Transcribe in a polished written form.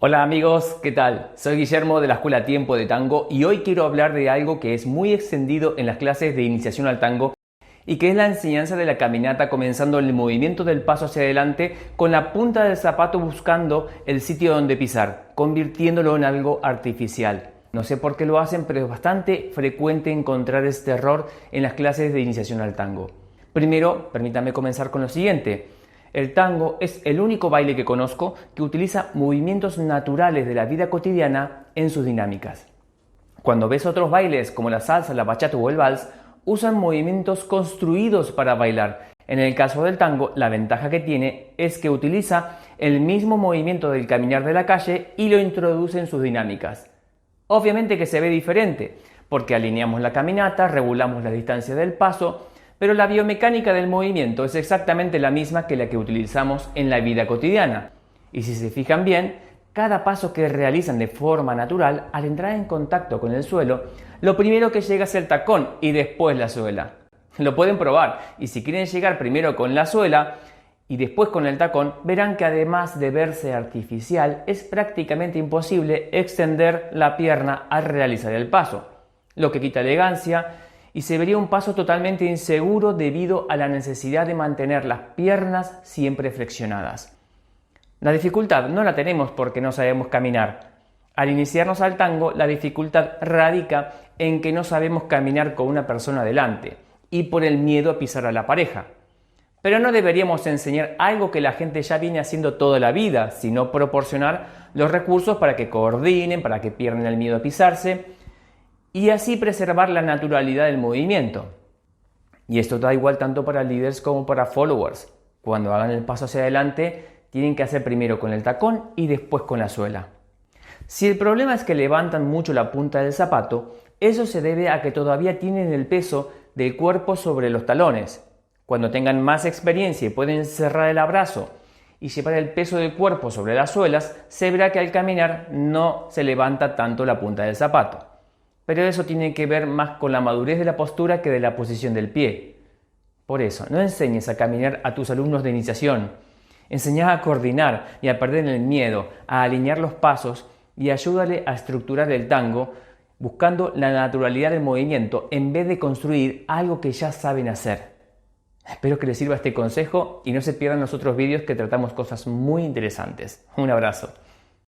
Hola amigos, ¿qué tal? Soy Guillermo de la Escuela Tiempo de Tango y hoy quiero hablar de algo que es muy extendido en las clases de iniciación al tango y que es la enseñanza de la caminata, comenzando el movimiento del paso hacia adelante con la punta del zapato buscando el sitio donde pisar, convirtiéndolo en algo artificial. No sé por qué lo hacen, pero es bastante frecuente encontrar este error en las clases de iniciación al tango. Primero, permítame comenzar con lo siguiente. El tango es el único baile que conozco que utiliza movimientos naturales de la vida cotidiana en sus dinámicas. Cuando ves otros bailes como la salsa, la bachata o el vals, usan movimientos construidos para bailar. En el caso del tango, la ventaja que tiene es que utiliza el mismo movimiento del caminar de la calle y lo introduce en sus dinámicas. Obviamente que se ve diferente, porque alineamos la caminata, regulamos la distancia del paso, pero la biomecánica del movimiento es exactamente la misma que la que utilizamos en la vida cotidiana. Y si se fijan bien, cada paso que realizan de forma natural, al entrar en contacto con el suelo, lo primero que llega es el tacón y después la suela. Lo pueden probar y si quieren llegar primero con la suela y después con el tacón, verán que además de verse artificial, es prácticamente imposible extender la pierna al realizar el paso, lo que quita elegancia y se vería un paso totalmente inseguro debido a la necesidad de mantener las piernas siempre flexionadas. La dificultad no la tenemos porque no sabemos caminar. Al iniciarnos al tango, la dificultad radica en que no sabemos caminar con una persona delante y por el miedo a pisar a la pareja. Pero no deberíamos enseñar algo que la gente ya viene haciendo toda la vida, sino proporcionar los recursos para que coordinen, para que pierdan el miedo a pisarse y así preservar la naturalidad del movimiento. Y esto da igual tanto para líderes como para followers. Cuando hagan el paso hacia adelante, tienen que hacer primero con el tacón y después con la suela. Si el problema es que levantan mucho la punta del zapato, eso se debe a que todavía tienen el peso del cuerpo sobre los talones. Cuando tengan más experiencia y pueden cerrar el abrazo y llevar el peso del cuerpo sobre las suelas, se verá que al caminar no se levanta tanto la punta del zapato. Pero eso tiene que ver más con la madurez de la postura que de la posición del pie. Por eso, no enseñes a caminar a tus alumnos de iniciación. Enseñá a coordinar y a perder el miedo, a alinear los pasos y ayúdale a estructurar el tango buscando la naturalidad del movimiento en vez de construir algo que ya saben hacer. Espero que les sirva este consejo y no se pierdan los otros vídeos que tratamos cosas muy interesantes. Un abrazo.